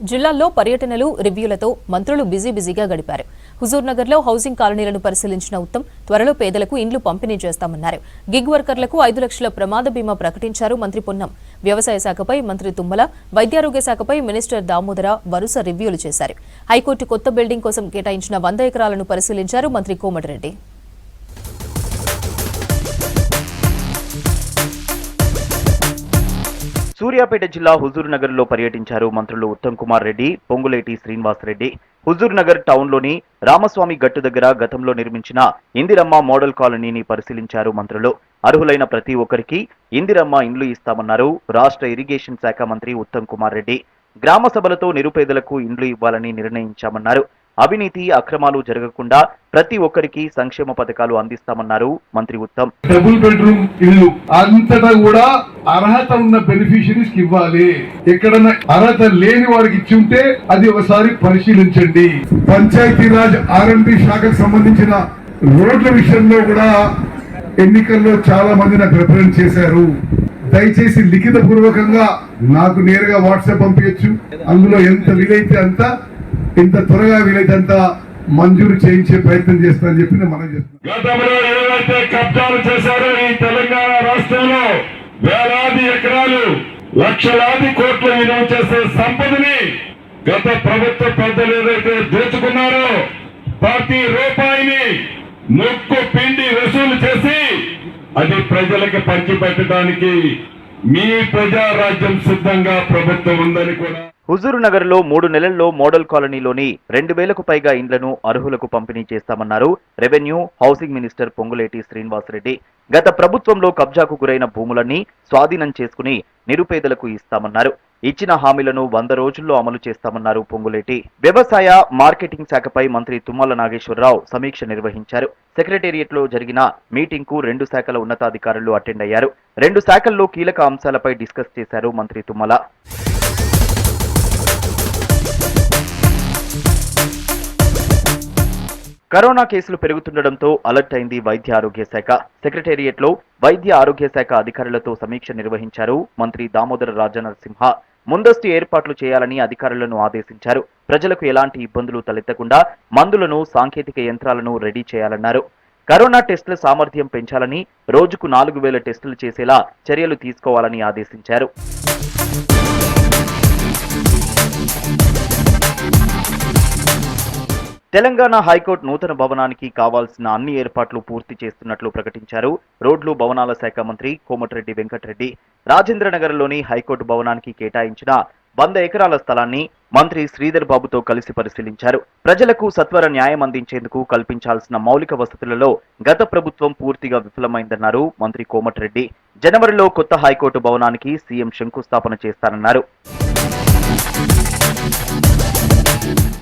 జిల్లాల్లో పర్యటనలు రివ్యూలతో మంత్రులు బిజీగా గడిపారు. హుజూర్ నగర్ లో హౌసింగ్ కాలనీలను పరిశీలించిన ఉత్తమ్ త్వరలో పేదలకు ఇండ్లు పంపిణీ చేస్తామన్నారు. గిగ్ వర్కర్లకు 5 లక్షల ప్రమాద బీమా ప్రకటించారు మంత్రి పొన్నం. వ్యవసాయ శాఖపై మంత్రి తుమ్మల, వైద్యారోగ్య శాఖపై మినిస్టర్ దామోదర వరుస రివ్యూలు చేశారు. హైకోర్టు కొత్త బిల్డింగ్ కోసం కేటాయించిన 100 ఎకరాలను పరిశీలించారు మంత్రి కోమటిరెడ్డి. సూర్యాపేట జిల్లా హుజూర్ నగర్ లో పర్యటించారు మంత్రులు ఉత్తమ్ కుమార్ రెడ్డి, పొంగులేటి శ్రీనివాస్ రెడ్డి. హుజూర్ నగర్ టౌన్ లోని రామస్వామి గట్టు దగ్గర గతంలో నిర్మించిన ఇందిరమ్మ మోడల్ కాలనీని పరిశీలించారు మంత్రులు. అర్హులైన ప్రతి ఒక్కరికి ఇందిరమ్మ ఇండ్లు ఇస్తామన్నారు రాష్ట్ర ఇరిగేషన్ శాఖ మంత్రి ఉత్తమ్ కుమార్ రెడ్డి. గ్రామ సభలతో నిరుపేదలకు ఇండ్లు ఇవ్వాలని నిర్ణయించామన్నారు. అవినీతి అక్రమాలు జరగకుండా ప్రతి ఒక్కరికి సంక్షేమ పథకాలు అందిస్తామన్నారు మంత్రి ఉత్తమ్. డబుల్ బెడ్రూమ్ ఇల్లు అంతటా కూడా అర్హత ఉన్న బెనిఫిషరీస్ కి ఇవ్వాలి. ఎక్కడన్నా అర్హత లేని వారికి ఇచ్చి ఉంటే అది ఒకసారి పరిశీలించండి. పంచాయతీరాజ్ ఆర్ఎండ్బి శాఖకు సంబంధించిన రోడ్ల విషయంలో కూడా ఎన్నికల్లో చాలా మంది నాకు రిప్రజెంట్ చేశారు. దయచేసి లిఖిత పూర్వకంగా నాకు నేరుగా వాట్సాప్ పంపించచ్చు. అందులో ఎంత వీలైతే అంత, ఇంత త్వరగా వీలైతే మంజూరు చేయించే ప్రయత్నం చేస్తానని చెప్పి నేను మనం చేస్తున్నాను. గతంలో ఏవైతే కబ్జాలు చేశారో ఈ తెలంగాణ రాష్ట్రంలో వేలాది ఎకరాలు, లక్షలాది కోట్ల విలువ చేసే సంపదని గత ప్రభుత్వ పెద్దలు ఏదైతే దోచుకున్నారో ప్రతి రూపాయిని ముక్కు పిండి వసూలు చేసి అది ప్రజలకు పంచిపెట్టడానికి మీ ప్రజారాజ్యం సిద్ధంగా ప్రభుత్వం ఉందని కూడా. హుజూర్ నగర్ లో 3 నెలల్లో మోడల్ కాలనీలోని 2000కు పైగా ఇండ్లను అర్హులకు పంపిణీ చేస్తామన్నారు revenue housing minister Ponguleti Srinivas Reddy. గత ప్రభుత్వంలో కబ్జాకు గురైన భూములన్నీ స్వాధీనం చేసుకుని నిరుపేదలకు ఇస్తామన్నారు. ఇచ్చిన హామీలను 100 రోజుల్లో అమలు చేస్తామన్నారు పొంగులేటి. వ్యవసాయ మార్కెటింగ్ శాఖపై మంత్రి తుమ్మల నాగేశ్వరరావు సమీక్ష నిర్వహించారు. సెక్రటేరియట్ లో జరిగిన మీటింగ్ కు 2 శాఖల ఉన్నతాధికారులు అటెండ్ అయ్యారు. 2 శాఖల్లో కీలక అంశాలపై డిస్కస్ చేశారు మంత్రి తుమ్మల. కరోనా కేసులు పెరుగుతుండటంతో అలర్ట్ అయింది వైద్య ఆరోగ్య శాఖ. సెక్రటేరియట్ లో వైద్య ఆరోగ్య శాఖ అధికారులతో సమీక్ష నిర్వహించారు మంత్రి దామోదర రాజనరసింహ. ముందస్తు ఏర్పాట్లు చేయాలని అధికారులను ఆదేశించారు. ప్రజలకు ఎలాంటి ఇబ్బందులు తలెత్తకుండా మందులను, సాంకేతిక యంత్రాలను రెడీ చేయాలన్నారు. కరోనా టెస్టుల సామర్థ్యం పెంచాలని, రోజుకు 4000 టెస్టులు చేసేలా చర్యలు తీసుకోవాలని ఆదేశించారు. తెలంగాణ హైకోర్టు నూతన భవనానికి కావాల్సిన అన్ని ఏర్పాట్లు పూర్తి చేస్తున్నట్లు ప్రకటించారు రోడ్లు భవనాల శాఖ మంత్రి కోమటిరెడ్డి వెంకటరెడ్డి. రాజేంద్రనగర్లోని హైకోర్టు భవనానికి కేటాయించిన 100 ఎకరాల స్థలాన్ని మంత్రి శ్రీధర్ బాబుతో కలిసి పరిశీలించారు. ప్రజలకు సత్వర న్యాయం అందించేందుకు కల్పించాల్సిన మౌలిక వసతులలో గత ప్రభుత్వం పూర్తిగా విఫలమైందన్నారు మంత్రి కోమటిరెడ్డి. జనవరిలో కొత్త హైకోర్టు భవనానికి సీఎం శంకుస్థాపన చేస్తారన్నారు.